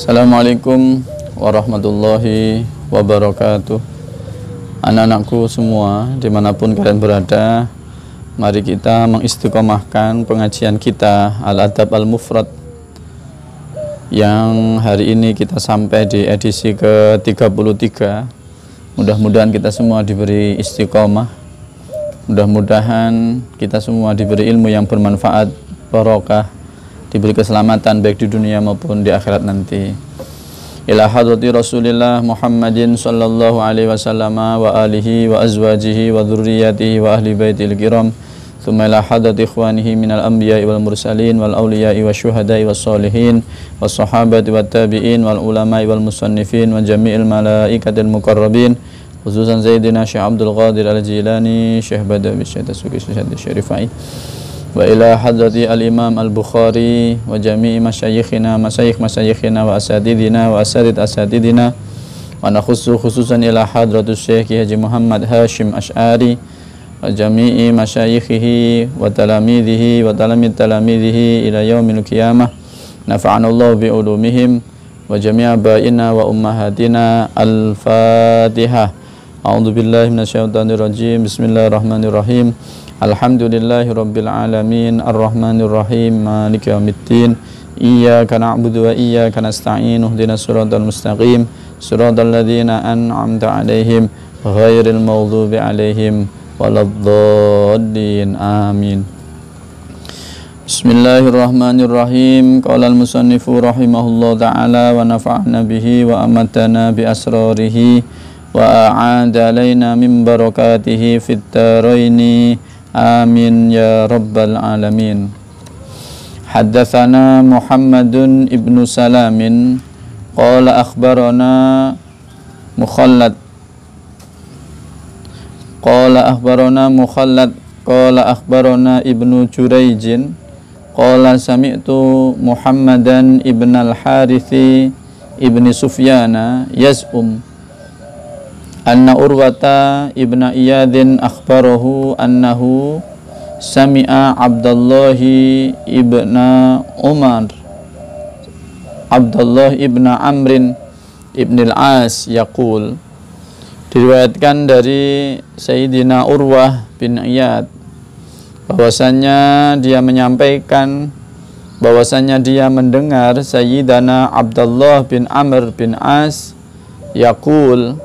Assalamualaikum warahmatullahi wabarakatuh. Anak-anakku semua dimanapun kalian berada, mari kita mengistiqomahkan pengajian kita Al-Adab Al-Mufrad yang hari ini kita sampai di edisi ke-33. Mudah-mudahan kita semua diberi istiqomah, mudah-mudahan kita semua diberi ilmu yang bermanfaat, barokah, diberi keselamatan baik di dunia maupun di akhirat nanti. Ila hadrati Rasulillah Muhammadin sallallahu alaihi wasallam wa alihi wa azwajihi wa dzurriyyatihi wa ahli baitil kiram. Tsumma ila hadrati ikhwanihi minal anbiya'i wal mursalin wal awliya'i wasyuhada'i was sholihin was sahabati wat tabi'in wal ulama'i wal musannifin wa jami'il malaikatil muqarrabin, khususan Sayyidina Syekh Abdul Qadir Al-Jilani, Syekh Badawi, Syekh Tasuki, Syekh Syarifai, wa ila hadrati al-imam al-Bukhari wa jami'i masyayikhina wa asatidina wa asatidina, wa nakhussu khususan ila hadratus Syekh Haji Muhammad Hashim Ash'ari wa jami'i masyayikhihi wa talamidhihi wa talamidhihi ila yaumil qiyamah. Nafa'anallahu bi ulumihim wa jami'a abaina wa ummahatina. Al-Fatihah. A'udzu billahi minasyaitonir rajim. Bismillahirrahmanirrahim. Alhamdulillahi rabbil alamin, arrahmanir rahim, maliki yaumiddin. Iyyaka na'budu wa iyyaka nasta'in. Ihdinas siratal mustaqim, siratal ladzina an'amta 'alaihim ghairil maghdubi 'alaihim waladdallin. Amin. Bismillahirrahmanirrahim. Qala al-musannifu rahimahullahu ta'ala wa nafa'na bihi wa amatana bi asrarihi wa a'ada alaina min barakatihi fid daraini. Amin ya rabbal alamin. Haddatsana Muhammadun ibnu Salamin qala akhbarana Mukhallad qala akhbarana Ibnu Jurayjin qala sami'tu Muhammadan ibn al-Harithi ibni Sufyana yaz'um anna Urwata ibn Iyadin akhbarahu annahu sami'a Abdullah ibn Amrin ibn al-As yaqul. Diriwayatkan dari Sayyidina Urwah bin Iyad bahwasanya dia menyampaikan, bahwasanya dia mendengar Sayyidina Abdullah bin Amr bin As yaqul,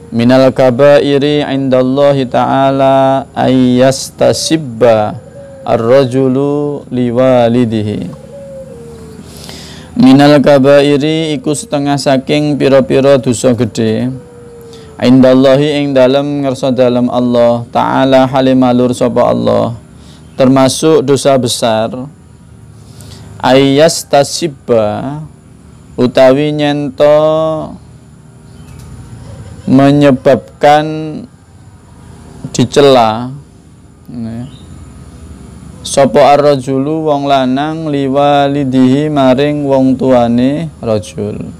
minal kabairi indallahi ta'ala ayyastasibba ar-rajulu liwalidihi. Minal kabairi iku setengah saking pira-pira dosa gede, indallahi ing dalem ngersa dalem Allah ta'ala halimalur sapa Allah, termasuk dosa besar. Ayyastasibba utawi nyento menyebabkan dicela sapa ar-rajulu wong lanang liwalidihi maring wong tuane rajul.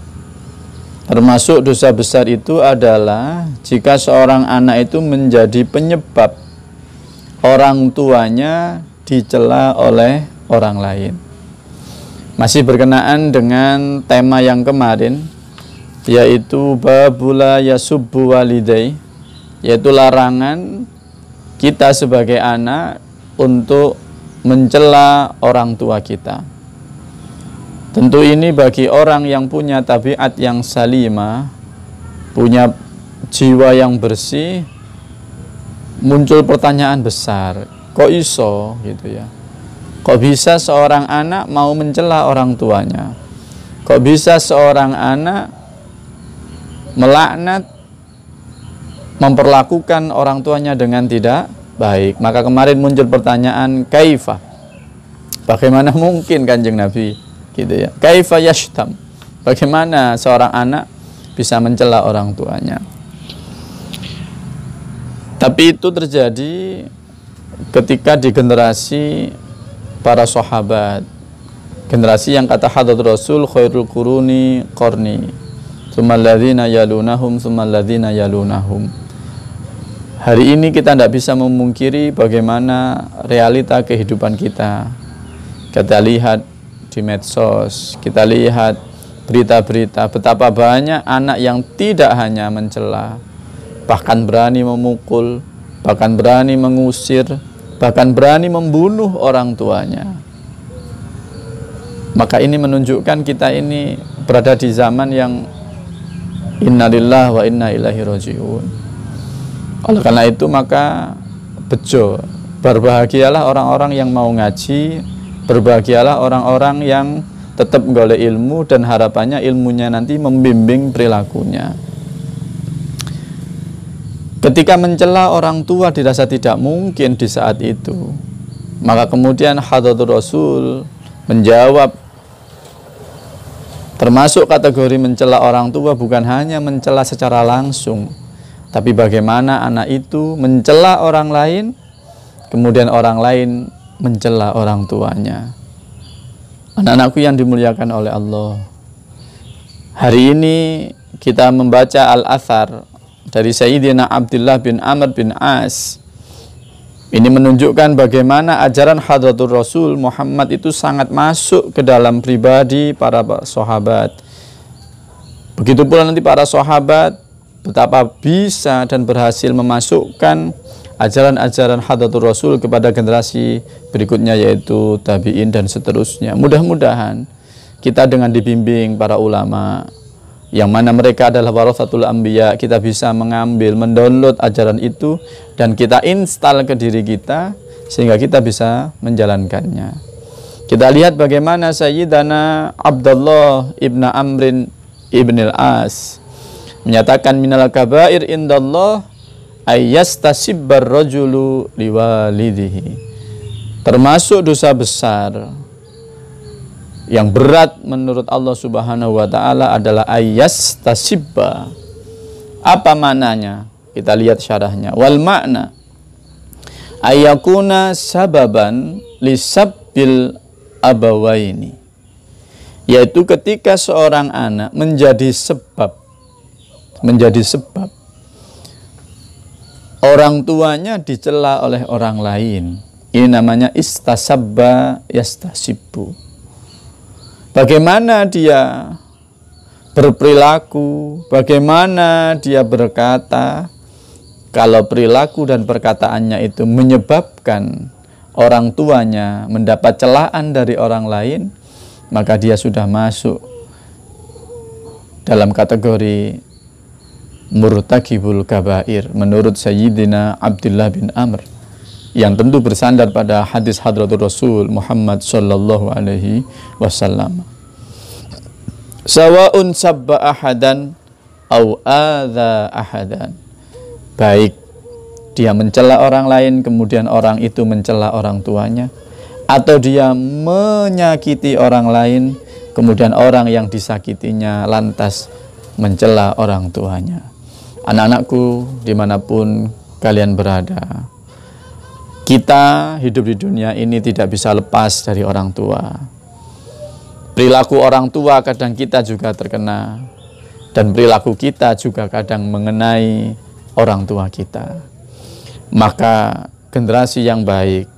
Termasuk dosa besar itu adalah jika seorang anak itu menjadi penyebab orang tuanya dicela oleh orang lain. Masih berkenaan dengan tema yang kemarin, yaitu babula yasubbu walidai, yaitu larangan kita sebagai anak untuk mencela orang tua kita. Tentu ini bagi orang yang punya tabiat yang salimah, punya jiwa yang bersih, muncul pertanyaan besar, kok iso gitu ya? Kok bisa seorang anak mau mencela orang tuanya? Kok bisa seorang anak melaknat, memperlakukan orang tuanya dengan tidak baik? Maka kemarin muncul pertanyaan, kaifa? Bagaimana mungkin Kanjeng Nabi gitu ya? Kaifa yashtam? Bagaimana seorang anak bisa mencela orang tuanya? Tapi itu terjadi ketika di generasi para sahabat, generasi yang kata hadrat Rasul, khairul quruni qarni, tsummal ladzina yalunahum tsummal ladzina yalunahum. Hari ini kita tidak bisa memungkiri bagaimana realita kehidupan kita. Kita lihat di medsos, kita lihat berita-berita betapa banyak anak yang tidak hanya mencela, bahkan berani memukul, bahkan berani mengusir, bahkan berani membunuh orang tuanya. Maka ini menunjukkan kita ini berada di zaman yang innalillahi wa inna ilaihi rajiun. Oleh karena itu maka bejo, berbahagialah orang-orang yang mau ngaji, berbahagialah orang-orang yang tetap golek ilmu dan harapannya ilmunya nanti membimbing perilakunya. Ketika mencela orang tua dirasa tidak mungkin di saat itu, maka kemudian Hadratur Rasul menjawab, termasuk kategori mencela orang tua bukan hanya mencela secara langsung, tapi bagaimana anak itu mencela orang lain, kemudian orang lain mencela orang tuanya. Anak-anakku yang dimuliakan oleh Allah, hari ini kita membaca Al-Athar dari Sayyidina Abdullah bin Amr bin As. Ini menunjukkan bagaimana ajaran Hadratur Rasul Muhammad itu sangat masuk ke dalam pribadi para sahabat. Begitu pula nanti para sahabat betapa bisa dan berhasil memasukkan ajaran-ajaran Hadratur Rasul kepada generasi berikutnya, yaitu tabi'in dan seterusnya. Mudah-mudahan kita dengan dibimbing para ulama yang mana mereka adalah warathatul anbiya, kita bisa mengambil, mendownload ajaran itu dan kita install ke diri kita sehingga kita bisa menjalankannya. Kita lihat bagaimana Sayyidana Abdullah ibn Amrin ibn al-As menyatakan minal kabair indallah ayyastasibbar rajulu liwalidihi. Termasuk dosa besar yang berat menurut Allah Subhanahu wa taala adalah ayyastasibba. Apa maknanya? Kita lihat syarahnya. Wal makna ayyakuna sababan lisabbil abawaini. Yaitu ketika seorang anak menjadi sebab orang tuanya dicela oleh orang lain. Ini namanya istasabba yastasibbu. Bagaimana dia berperilaku, bagaimana dia berkata, kalau perilaku dan perkataannya itu menyebabkan orang tuanya mendapat celaan dari orang lain, maka dia sudah masuk dalam kategori murtakibul kabair menurut Sayyidina Abdullah bin Amr, yang tentu bersandar pada hadis Hadratur Rasul Muhammad sallallahu alaihi wasallam. Sawa'un sabba ahadan au adza ahadan. Baik dia mencela orang lain kemudian orang itu mencela orang tuanya, atau dia menyakiti orang lain kemudian orang yang disakitinya lantas mencela orang tuanya. Anak-anakku dimanapun kalian berada, kita hidup di dunia ini tidak bisa lepas dari orang tua. Perilaku orang tua kadang kita juga terkena, dan perilaku kita juga kadang mengenai orang tua kita. Maka generasi yang baik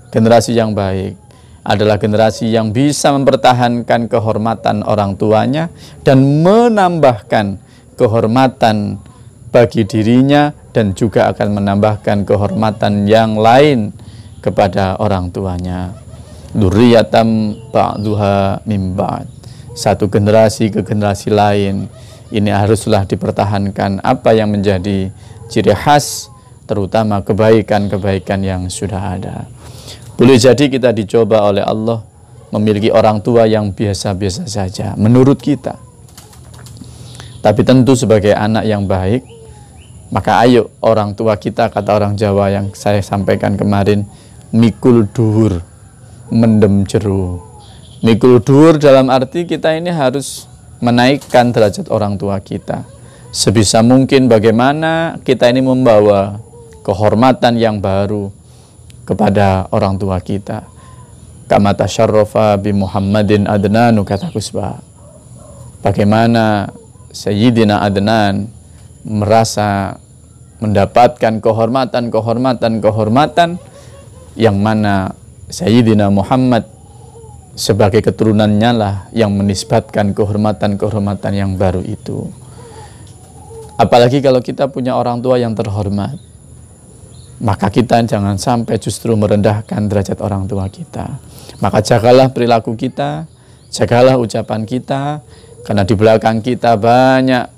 adalah generasi yang bisa mempertahankan kehormatan orang tuanya dan menambahkan kehormatan bagi dirinya dan juga akan menambahkan kehormatan yang lain kepada orang tuanya. Dzurriyyatam ba'duha min ba'd. Satu generasi ke generasi lain ini haruslah dipertahankan apa yang menjadi ciri khas, terutama kebaikan-kebaikan yang sudah ada. Boleh jadi kita dicoba oleh Allah memiliki orang tua yang biasa-biasa saja menurut kita. Tapi tentu sebagai anak yang baik, maka ayo orang tua kita, kata orang Jawa yang saya sampaikan kemarin, mikul dhuwur, mendem jeru. Mikul dhuwur dalam arti kita ini harus menaikkan derajat orang tua kita. Sebisa mungkin bagaimana kita ini membawa kehormatan yang baru kepada orang tua kita. Kama tasyarrafa bi Muhammadin Adnanu, kata Kusba. Bagaimana Sayyidina Adnan merasa mendapatkan kehormatan, yang mana Sayyidina Muhammad sebagai keturunannya lah yang menisbatkan kehormatan-kehormatan yang baru itu. Apalagi kalau kita punya orang tua yang terhormat, maka kita jangan sampai justru merendahkan derajat orang tua kita. Maka jagalah perilaku kita, jagalah ucapan kita, karena di belakang kita banyak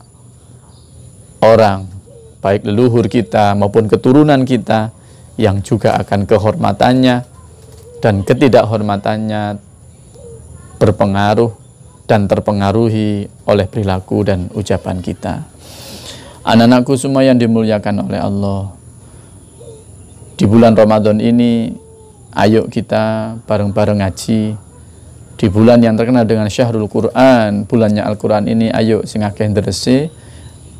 orang, baik leluhur kita maupun keturunan kita, yang juga akan kehormatannya dan ketidakhormatannya berpengaruh dan terpengaruhi oleh perilaku dan ucapan kita. Anak-anakku semua yang dimuliakan oleh Allah, di bulan Ramadan ini, ayo kita bareng-bareng ngaji. Di bulan yang terkenal dengan Syahrul Quran, bulannya Al-Quran ini, ayo sing akeh ndrese.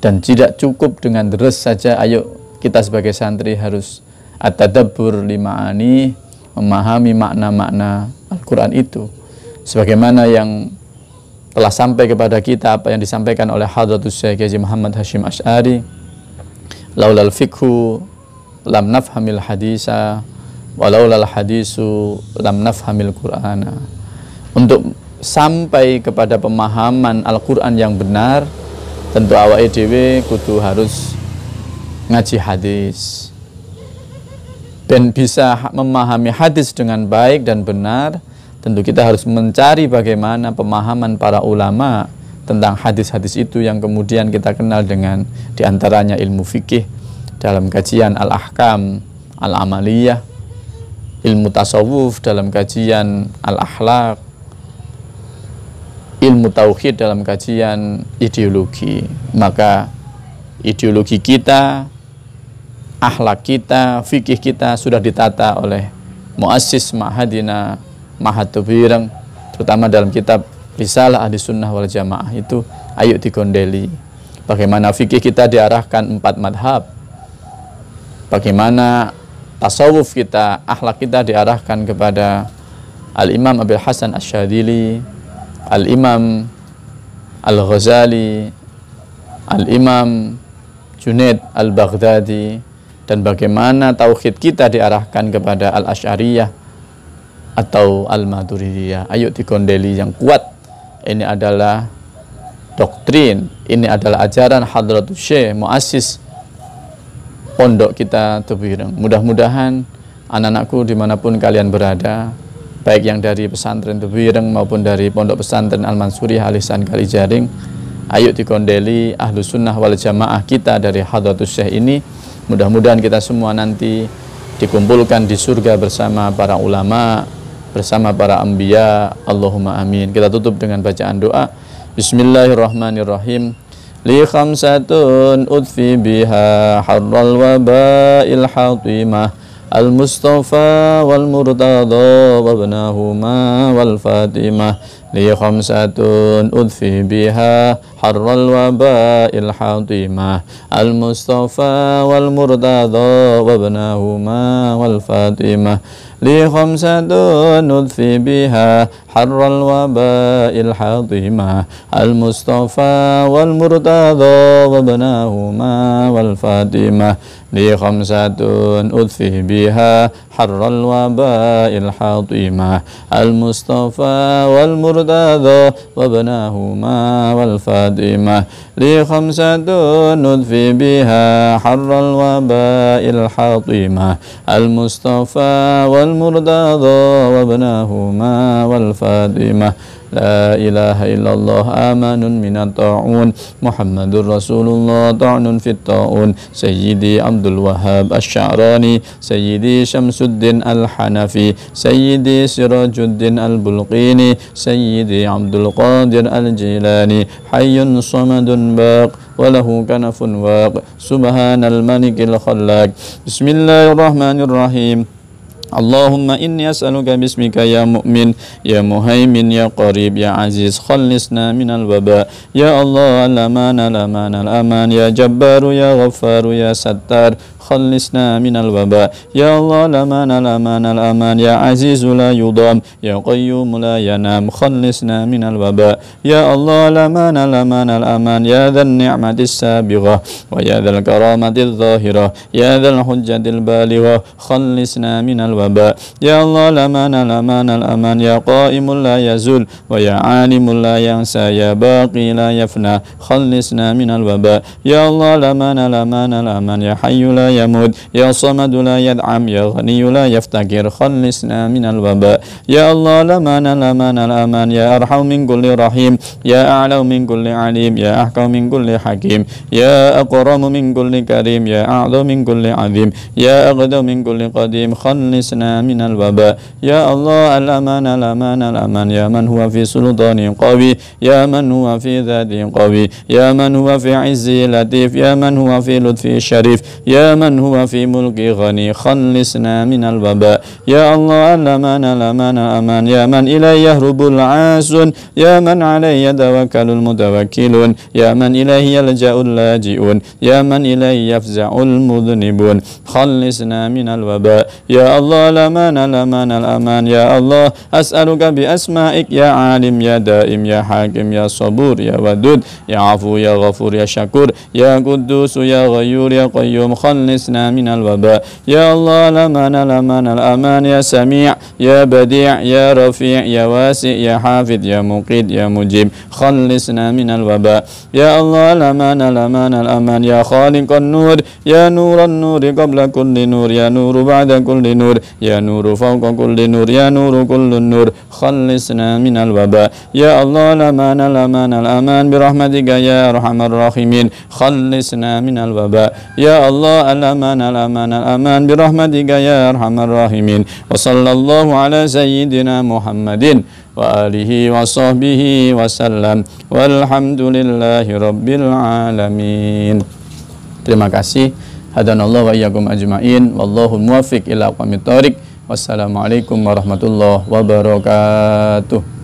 Dan tidak cukup dengan deres saja, ayo kita sebagai santri harus at-tadabbur lima'ani, memahami makna-makna Al-Quran itu. Sebagaimana yang telah sampai kepada kita apa yang disampaikan oleh Hadratus Syekh Haji Muhammad Hashim Asy'ari, laulal fikhu lam nafhamil hadisa walaulal hadisu lam nafhamil qur'ana. Untuk sampai kepada pemahaman Al-Qur'an yang benar, tentu awake dhewe kudu harus ngaji hadis. Dan bisa memahami hadis dengan baik dan benar, tentu kita harus mencari bagaimana pemahaman para ulama tentang hadis-hadis itu yang kemudian kita kenal dengan diantaranya ilmu fikih dalam kajian al-ahkam al-amaliyah, ilmu tasawuf dalam kajian al-akhlaq, ilmu tauhid dalam kajian ideologi. Maka ideologi kita, akhlak kita, fikih kita sudah ditata oleh muassis Ma'hadina Ma'had Tubireng, terutama dalam kitab Risalah Ahli Sunnah wal Jamaah itu, ayo dikondeli. Bagaimana fikih kita diarahkan 4 madhab, bagaimana tasawuf kita, akhlak kita diarahkan kepada Al-Imam Abil Hasan Asy-Syadzili, Al-Imam Al-Ghazali, Al-Imam Junaid Al-Baghdadi, dan bagaimana tauhid kita diarahkan kepada Al-Asy'ariyah atau Al-Maturidiyah. Ayo dikondeli yang kuat. Ini adalah doktrin, ini adalah ajaran Hadratus Syekh muassis pondok kita Tubireng. Mudah-mudahan anak-anakku dimanapun kalian berada, baik yang dari pesantren Tubireng maupun dari pondok pesantren Al-Mansuriyah Al-Ihsan Kalijaring, ayo dikondeli ahlu sunnah wal jamaah kita dari Hadratus Syekh ini. Mudah-mudahan kita semua nanti dikumpulkan di surga bersama para ulama, bersama para anbiya. Allahumma amin. Kita tutup dengan bacaan doa. Bismillahirrahmanirrahim. Li khamsatun udfi biha harral waba'il hatimah al-mustafa wal murtada wa ibnahuma wal fatimah. Li khamsatun udfi biha harral waba'il hatimah al-mustafa wal murtada wa ibnahuma wal fatimah. Li khamsatun udfi biha harral waba'il hatimah al-mustafa wal murtada wa ibnahuma wal fatimah. Li khamsatun udfi biha harral waba'il hatimah al-mustafa wal murtada wa ibnahuma wal fatimah. Li khamsatun udfi biha harral waba'il hatimah al-mustafa wal murtada wa ibnahuma wal fatimah. La ilaha illallah amanun minat ta'un Muhammadur Rasulullah ta'nun fit ta'un. Sayyidi Abdul Wahhab Asy-Sya'rani, Sayyidi Syamsuddin Al-Hanafi, Sayyidi Sirajuddin Al-Bulqini, Sayyidi Abdul Qadir Al-Jilani. Hayyun samadun baq walahu kanafun waq. Subhanal malikil khallaq. Bismillahirrahmanirrahim. Allahumma inni as'aluka bismika ya mu'min, ya muhaimin, ya qarib, ya aziz, khallisna minal waba. Ya Allah, al-aman, al-aman, al-aman, ya jabbaru, ya ghaffaru, ya sattar, خلصنا من الوباء يا الله الأمان الأمان الأمان يا عزيز لا يضام يا قيوم لا ينام خلصنا من الوباء يا الله الأمان الأمان الأمان يا ذا النعمة السابغة ويا ذا الكرامة الظاهرة يا ذا الحجة البالغة خلصنا من الوباء يا الله الأمان الأمان الأمان يا قائم لا يزول ويا عالم لا ينسى يا باقي لا يفنى خلصنا من الوباء يا الله الأمان الأمان الأمان يا حي لا يموت يا صمد لا يدعم يا غني لا يفتقر خلصنا من الوباء يا الله الأمان الأمان الأمان يا أرحم من كل رحيم يا أعلم من كل عليم يا أحكم من كل حكيم يا أكرم من كل كريم يا أعظم من كل عظيم يا أقدم من كل قديم خلصنا من الوباء يا الله الأمان الأمان الأمان يا من هو في سلطان قوي يا من هو في ذاته قوي يا من هو في عزه لطيف يا من هو في لطفه شريف يا من هو في ملكه غني خلصنا من الوباء يا الله الأمان الأمان الأمان يا من إليه يهرب العاصون يا من عليه يتوكل المتوكلون يا من إليه يلجأ اللاجئون يا من إليه يفزع المذنبون خلصنا من الوباء يا الله الأمان الأمان الأمان يا الله أسألك بأسمائك يا عالم يا دائم يا حاكم يا صبور يا ودود يا عفو يا غفور يا شكور يا قدوس يا غيور يا قيوم خلصنا من الوباء يا الله الأمان الأمان الأمان يا سميع يا بديع يا رفيع يا واسع يا حافظ يا مقيت يا مجيب خلصنا من الوباء يا الله الأمان الأمان الأمان يا خالق النور يا نور النور قبل كل نور يا نور بعد كل نور يا نور فوق كل نور يا نور كل النور خلصنا من الوباء يا الله الأمان الأمان الأمان برحمتك يا أرحم الراحمين خلصنا من الوباء يا الله الأمان الأمان الأمان برحمتك يا أرحم الراحمين وصلى الله على سيدنا محمد وآله وصحبه وسلم والحمد لله رب العالمين. Terima kasih. Hadanallahu wa iyyakum ajmain. Wallahu muwaffiq ila aqwamit thoriq. Wassalamualaikum warahmatullahi wabarakatuh.